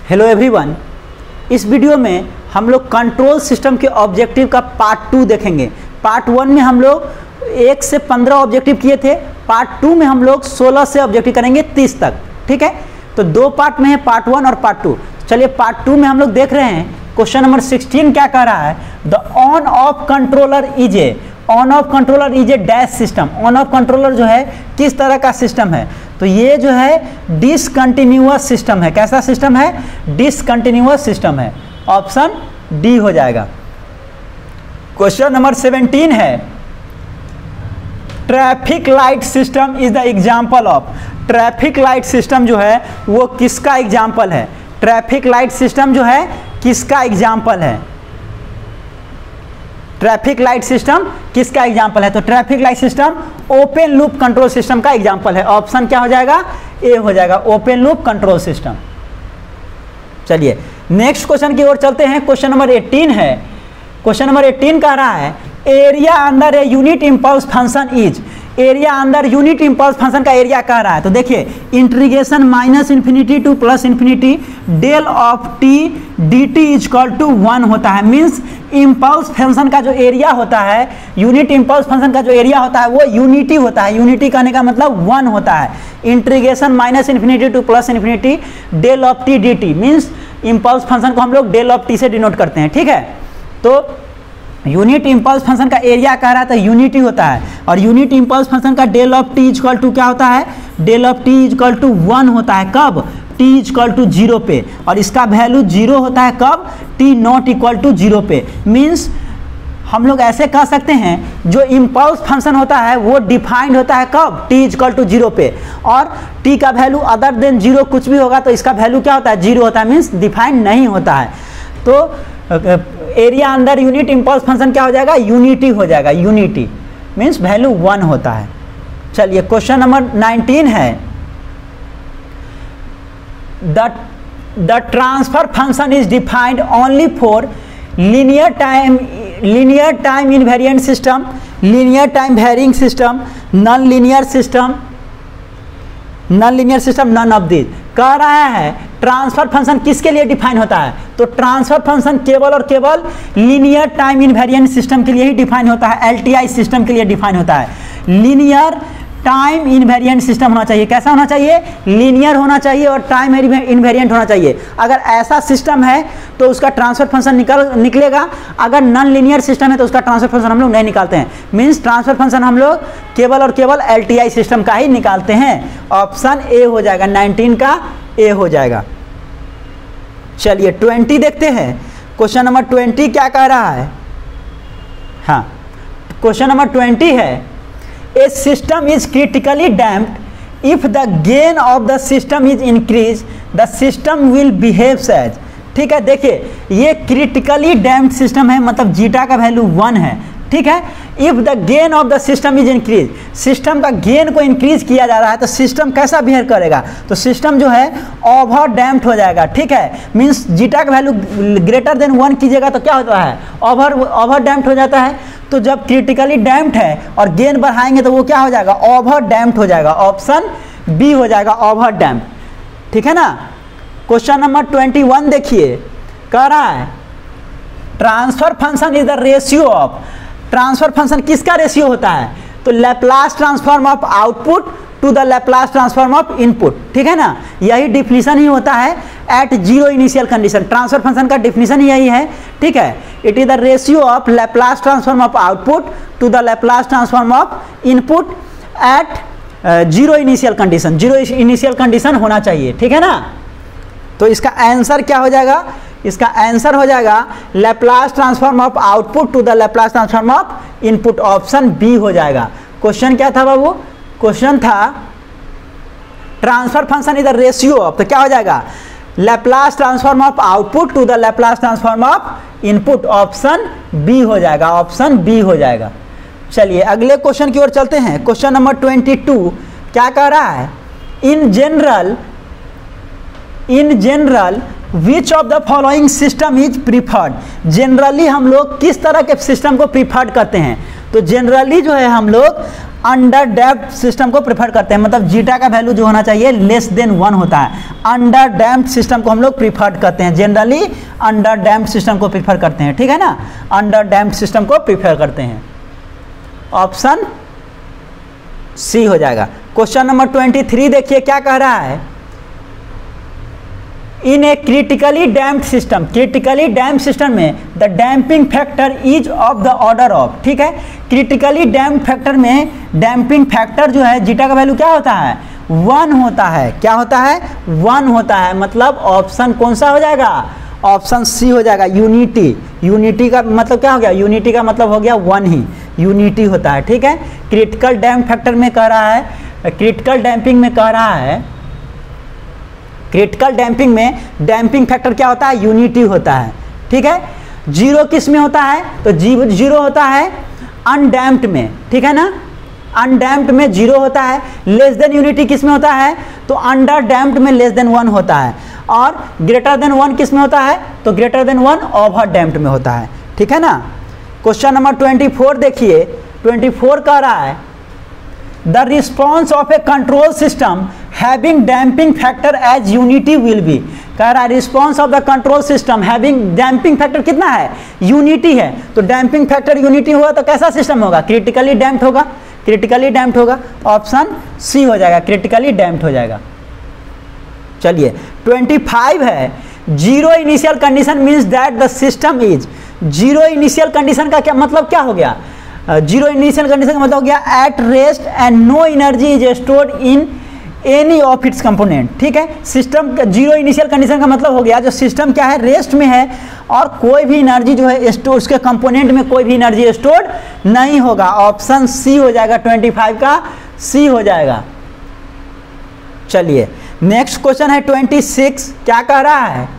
Hello everyone, इस video में हम लोग कंट्रोल सिस्टम के ऑब्जेक्टिव का पार्ट 2 देखेंगे। पार्ट 1 में हम लोग 1 से 15 ऑब्जेक्टिव किए थे। पार्ट 2 में हम लोग 16 से ऑब्जेक्टिव करेंगे 30 तक। ठीक है, तो दो पार्ट में है, पार्ट 1 और पार्ट 2। चलिए पार्ट 2 में हम लोग देख रहे हैं क्वेश्चन नंबर 16 क्या कह रहा है। The on off controller is a dash system. On off controller जो है किस तरह का सिस्टम है, तो ये जो है डिसकंटिन्यूअस सिस्टम है। कैसा सिस्टम है? डिसकंटिन्यूअस सिस्टम है। ऑप्शन डी हो जाएगा। क्वेश्चन नंबर 17 है traffic light system is the example of. Traffic light system जो है वो किसका एग्जाम्पल है? ट्रैफिक लाइट सिस्टम जो है किसका एग्जाम्पल है? ट्रैफिक लाइट सिस्टम किसका एग्जाम्पल है? तो traffic light system open loop control system का एग्जाम्पल है। ऑप्शन क्या हो जाएगा? ए हो जाएगा, ओपन लूप कंट्रोल सिस्टम। चलिए नेक्स्ट क्वेश्चन की ओर चलते हैं। क्वेश्चन नंबर 18 है। क्वेश्चन नंबर 18 कह रहा है area under a unit impulse function is. Area अंदर यूनिट इम्पल्स फंक्शन का एरिया कह रहा है, तो देखिए integration -∞ to +∞ del of T D T equal to 1 होता है। मीन्स इम्पल्स फंक्शन का जो एरिया होता है, यूनिट इम्पल्स फंक्शन का जो एरिया होता है वो यूनिटी होता है। यूनिटी कहने का मतलब 1 होता है। Integration -∞ to +∞ del of T D T means impulse function को हम लोग डेल ऑफ टी से डिनोट करते हैं। ठीक है, तो यूनिट इम्पल्स फंक्शन का एरिया कह रहा था यूनिटी होता है, और यूनिट इम्पल्स फंक्शन का del of T equal to क्या होता है? Del of T equal to 1 होता है। कब? टी इजक्वल टू 0 पे, और इसका वैल्यू 0 होता है कब? टी नॉट इक्वल टू 0 पे। मीन्स हम लोग ऐसे कह सकते हैं जो इम्पल्स फंक्शन होता है वो डिफाइंड होता है कब? टी इजक्वल टू 0 पे, और टी का वैल्यू अदर देन 0 कुछ भी होगा तो इसका वैल्यू क्या होता है? 0 होता है। मीन्स डिफाइंड नहीं होता है। तो एरिया अंदर यूनिट इम्पल्स फंक्शन क्या हो जाएगा? यूनिटी हो जाएगा। यूनिटी मीन्स वैल्यू 1 होता है। चलिए क्वेश्चन नंबर 19 है the transfer function is defined only for linear time invariant system, linear time varying system, non linear system, none of this. कह रहा है ट्रांसफर फंक्शन किसके लिए डिफाइन होता है? तो ट्रांसफर फंक्शन केवल और केवल लीनियर टाइम इनवेरिएंट सिस्टम के लिए ही डिफाइन होता है। एलटीआई सिस्टम के लिए डिफाइन होता है। लीनियर टाइम इनवेरिएंट सिस्टम होना चाहिए। कैसा होना चाहिए? लीनियर होना चाहिए और टाइम इनवेरिएंट होना चाहिए। अगर ऐसा सिस्टम है तो उसका ट्रांसफर फंक्शन निकलेगा। अगर नॉन लीनियर सिस्टम है तो उसका ट्रांसफर फंक्शन हम लोग नहीं निकालते हैं। मीन्स ट्रांसफर फंक्शन हम लोग केवल और केवल एलटीआई सिस्टम का ही निकालते हैं। ऑप्शन ए हो जाएगा, 19 का ए हो जाएगा। चलिए 20 देखते हैं। क्वेश्चन नंबर 20 क्या कह रहा है? हाँ, क्वेश्चन नंबर 20 है A system is critically damped if the gain of the system is increased, the system will behave as। ठीक है, देखिए ये क्रिटिकली डैम्प्ड सिस्टम है, मतलब जीटा का वैल्यू 1 है। ठीक है, if the gain of the system is increase, system का गेन को इंक्रीज किया जा रहा है तो सिस्टम कैसा बिहेव करेगा? तो सिस्टम जो है ओवर डैम्प्ड हो जाएगा। ठीक है, मीन्स जीटा का वैल्यू ग्रेटर देन 1 कीजिएगा तो क्या होता है? ओवर डैम्प्ड हो जाता है। तो जब क्रिटिकली डैम्प्ड है और गेन बढ़ाएंगे तो वो क्या हो जाएगा? ओवर डैम्प्ड हो जाएगा। ऑप्शन बी हो जाएगा, ओवर डैम्प्ड। ठीक है ना। क्वेश्चन नंबर 21 देखिए, कह रहा है transfer function is the ratio of. Transfer function किसका रेशियो होता है? तो Laplace transform of output to the Laplace transform of input. ठीक है ना, यही डिफिनीशन ही होता है at 0 initial condition. Transfer function का डिफिनीशन यही है। ठीक है, it is the ratio of Laplace transform of output to the Laplace transform of input at 0 initial condition. 0 initial condition होना चाहिए। ठीक है ना, तो इसका आंसर क्या हो जाएगा? इसका आंसर हो जाएगा Laplace transform of output to the Laplace transform of input. Option B हो जाएगा। क्वेश्चन क्या था बाबू? क्वेश्चन था transfer function is the ratio of, तो क्या हो जाएगा? Laplace transform of output to the Laplace transform of input. Option B हो जाएगा। ऑप्शन बी हो जाएगा। चलिए अगले क्वेश्चन की ओर चलते हैं। क्वेश्चन नंबर 22 क्या कह रहा है? In general which of the following system is preferred. Generally हम लोग किस तरह के सिस्टम को प्रीफर्ड करते हैं? तो जनरली जो है हम लोग अंडर डैम्प्ड सिस्टम को प्रेफर करते हैं, मतलब जीटा का वैल्यू जो होना चाहिए लेस देन 1 होता है। अंडर डैम्प्ड सिस्टम को हम लोग प्रीफर करते हैं, जनरली अंडर डैम्प्ड सिस्टम को प्रीफर करते हैं, ठीक है ना, अंडर डैम्प्ड सिस्टम को प्रीफर करते हैं। ऑप्शन सी हो जाएगा। क्वेश्चन नंबर 23 देखिए क्या कह रहा है, in a critically damped system, critically damped system में the damping factor is of the order of, ठीक है, क्रिटिकली डैम्प्ड फैक्टर में डैम्पिंग फैक्टर जो है जीटा का वैल्यू क्या होता है 1 होता है, क्या होता है 1 होता है, मतलब ऑप्शन कौन सा हो जाएगा, ऑप्शन सी हो जाएगा, यूनिटी। यूनिटी का मतलब क्या हो गया, यूनिटी का मतलब हो गया 1 ही, यूनिटी होता है, ठीक है। क्रिटिकल डैम्प फैक्टर में कह रहा है, क्रिटिकल डैम्पिंग में कह रहा है, क्रिटिकल डैम्पिंग में डैम्पिंग फैक्टर क्या होता है, यूनिटी होता है, ठीक है। जीरो किस में होता है, तो जीरो होता है अनडैम्प्ड में, ठीक है ना, अनडैम्प्ड में जीरो होता है। लेस देन यूनिटी किस में होता है, तो अंडर डैम्प्ड में लेस देन 1 होता है, और ग्रेटर देन 1 किस में होता है, तो ग्रेटर देन 1 ओवर डैम्प्ड में होता है, ठीक है ना। क्वेश्चन नंबर 24 देखिए, 24 कह रहा है the response of a control system having damping factor as unity will be, कह रहा है response of the control system having damping factor कितना है, यूनिटी है, तो डैम्पिंग फैक्टर यूनिटी होगा तो कैसा सिस्टम होगा, क्रिटिकली डैम्प्ड होगा, क्रिटिकली डैम्प्ड होगा, ऑप्शन सी हो जाएगा, क्रिटिकली डैम्प्ड हो जाएगा। चलिए 25 है, zero initial condition means that the system is, zero initial condition का क्या मतलब क्या हो गया, जीरो इनिशियल कंडीशन का मतलब हो गया at rest and no energy is stored in any of its component, ठीक है। सिस्टम जीरो इनिशियल कंडीशन का मतलब हो गया जो सिस्टम क्या है रेस्ट में है और कोई भी एनर्जी जो है स्टोर, उसके कंपोनेंट में कोई भी एनर्जी स्टोर नहीं होगा, ऑप्शन सी हो जाएगा, 25 का सी हो जाएगा। चलिए नेक्स्ट क्वेश्चन है 26, क्या कह रहा है,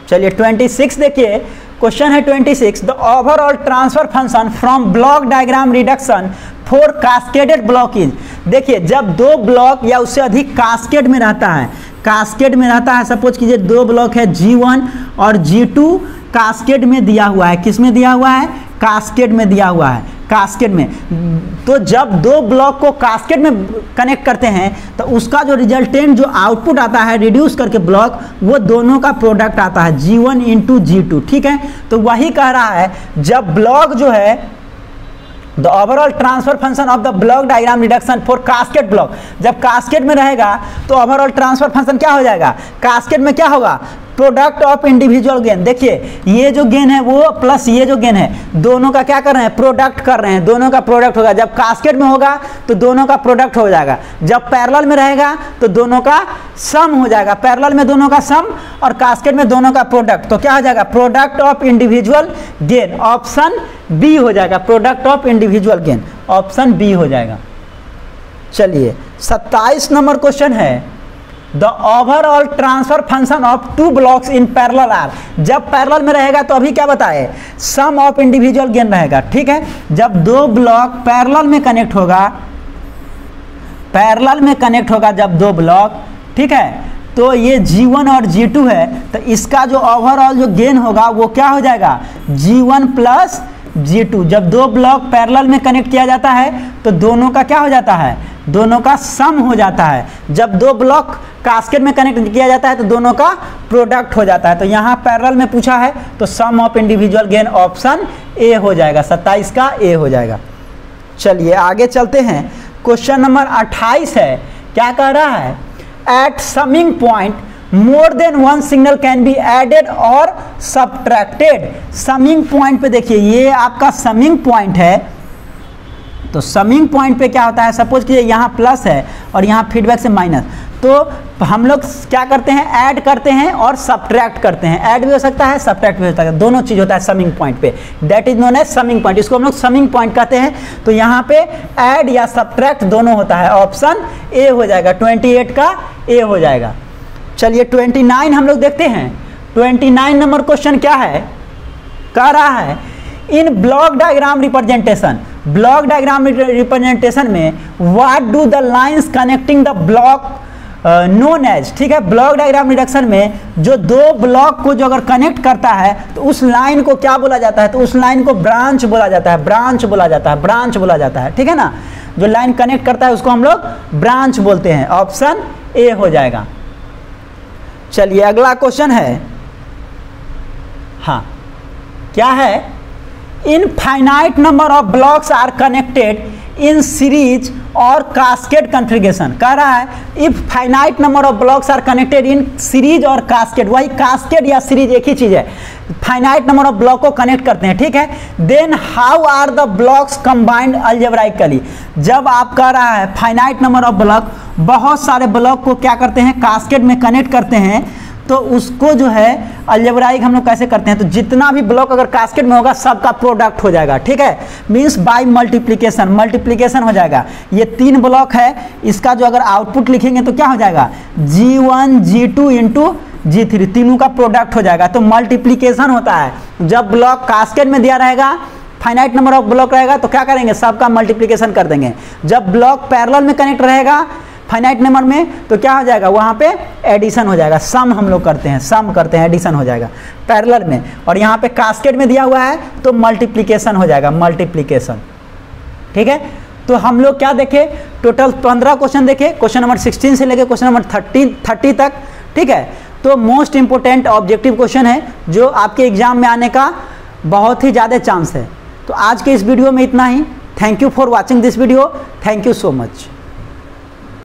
चलिए 26 देखिए, क्वेश्चन है 26, the overall transfer function from block diagram reduction for cascaded block is, देखिए जब दो ब्लॉक या उससे अधिक कास्केड में रहता है, कास्केड में रहता है, सपोज कीजिए दो ब्लॉक है G1 और G2 कास्केड में दिया हुआ है, किस में दिया हुआ है, कास्केड में दिया हुआ है, कास्केड में, तो जब दो ब्लॉक को कास्केड में कनेक्ट करते हैं तो उसका जो रिजल्टेंट जो आउटपुट आता है रिड्यूस करके ब्लॉक, वो दोनों का प्रोडक्ट आता है G1 इंटू G2, ठीक है। तो वही कह रहा है जब ब्लॉक जो है the overall transfer function of the block diagram reduction for cascade block, जब कास्केड में रहेगा तो ओवरऑल ट्रांसफर फंक्शन क्या हो जाएगा, कास्केड में क्या होगा, प्रोडक्ट ऑफ इंडिविजुअल गेन, देखिए ये जो गेन है वो प्लस ये जो गेन है दोनों का क्या कर रहे हैं, प्रोडक्ट कर रहे हैं, दोनों का प्रोडक्ट होगा, जब कास्केड में होगा तो दोनों का प्रोडक्ट हो जाएगा, जब पैरेलल में रहेगा तो दोनों का सम हो जाएगा, पैरेलल में दोनों का सम और कास्केड में दोनों का प्रोडक्ट, तो क्या हो जाएगा, product of individual gain, option B हो जाएगा, product of individual gain, option B हो जाएगा। चलिए 27 नंबर क्वेश्चन है, the overall transfer function of two blocks in parallel are, जब पैरेलल में रहेगा तो अभी क्या बताए, सम ऑफ इंडिविजुअल गेन रहेगा, ठीक है। जब दो ब्लॉक पैरेलल में कनेक्ट होगा, पैरेलल में कनेक्ट होगा जब दो ब्लॉक, ठीक है, तो ये G1 और G2 है, तो इसका जो ओवरऑल जो गेन होगा वो क्या हो जाएगा, G1 प्लस G2, जब दो ब्लॉक पैरेलल में कनेक्ट किया जाता है तो दोनों का क्या हो जाता है, दोनों का सम हो जाता है, जब दो ब्लॉक कास्केड में कनेक्ट किया जाता है तो दोनों का प्रोडक्ट हो जाता है, तो यहाँ पैरेलल में पूछा है तो sum of individual gain option A हो जाएगा, 27 का ए हो जाएगा। चलिए आगे चलते हैं, क्वेश्चन नंबर 28 है, क्या कह रहा है, at summing point more than one signal can be added और सबट्रैक्टेड, समिंग पॉइंट पे देखिए ये आपका समिंग पॉइंट है, तो समिंग पॉइंट पे क्या होता है, सपोज कीजिए यहाँ प्लस है और यहाँ फीडबैक से माइनस, तो हम लोग क्या करते हैं, ऐड करते हैं और सबट्रैक्ट करते हैं, ऐड भी हो सकता है सब्ट्रैक्ट भी हो सकता है, दोनों चीज़ होता है समिंग पॉइंट पे, that is known as summing point, इसको हम लोग समिंग पॉइंट कहते हैं। तो यहाँ पे ऐड या सबट्रैक्ट दोनों होता है, ऑप्शन ए हो जाएगा, 28 का ए हो जाएगा। चलिए 29 हम लोग देखते हैं, 29 नंबर क्वेश्चन क्या है, कह रहा है in block diagram representation, block diagram representation में what do the lines connecting the block known as, ठीक है। ब्लॉक डायग्राम रिडक्शन में जो दो ब्लॉक को जो अगर कनेक्ट करता है तो उस लाइन को क्या बोला जाता है, तो उस लाइन को ब्रांच बोला जाता है, ब्रांच बोला जाता है, ब्रांच बोला जाता है, ठीक है ना। जो लाइन कनेक्ट करता है उसको हम लोग ब्रांच बोलते हैं। ऑप्शन ए हो जाएगा। चलिए अगला क्वेश्चन है, हाँ क्या है, infinite number of blocks are connected in series or cascade configuration. कह रहा है if finite number of blocks are connected in series or cascade, वही कास्केड या सीरीज एक ही चीज है, फाइनाइट नंबर ऑफ ब्लॉक को कनेक्ट करते हैं, ठीक है। Then how are the blocks combined algebraically. जब आप कह रहा है फाइनाइट नंबर ऑफ ब्लॉक, बहुत सारे ब्लॉक को क्या करते हैं, कास्केड में कनेक्ट करते हैं, तो उसको जो है अलजेब्राइक हम लोग कैसे करते हैं, तो जितना भी ब्लॉक अगर कास्केड में होगा सबका प्रोडक्ट हो जाएगा, ठीक है। मींस बाय मल्टीप्लिकेशन, मल्टीप्लिकेशन हो जाएगा। ये 3 ब्लॉक है, इसका जो अगर आउटपुट लिखेंगे तो क्या हो जाएगा, G1 G2 इंटू G3, तीनों का प्रोडक्ट हो जाएगा। तो मल्टीप्लिकेशन होता है जब ब्लॉक कास्केड में दिया रहेगा, फाइनाइट नंबर ऑफ ब्लॉक रहेगा तो क्या करेंगे, सबका मल्टीप्लिकेशन कर देंगे। जब ब्लॉक पैरेलल में कनेक्ट रहेगा फाइनाइट नंबर में तो क्या हो जाएगा, वहाँ पे एडिशन हो जाएगा, सम हम लोग करते हैं, सम करते हैं, एडिशन हो जाएगा पैरेलल में। और यहाँ पे कास्केड में दिया हुआ है तो मल्टीप्लिकेशन हो जाएगा, मल्टीप्लिकेशन, ठीक है। तो हम लोग क्या देखे, टोटल 15 क्वेश्चन देखे, क्वेश्चन नंबर 16 से लेके क्वेश्चन नंबर 30 तक, ठीक है। तो मोस्ट इंपोर्टेंट ऑब्जेक्टिव क्वेश्चन है जो आपके एग्जाम में आने का बहुत ही ज़्यादा चांस है। तो आज के इस वीडियो में इतना ही। Thank you for watching this video, thank you so much.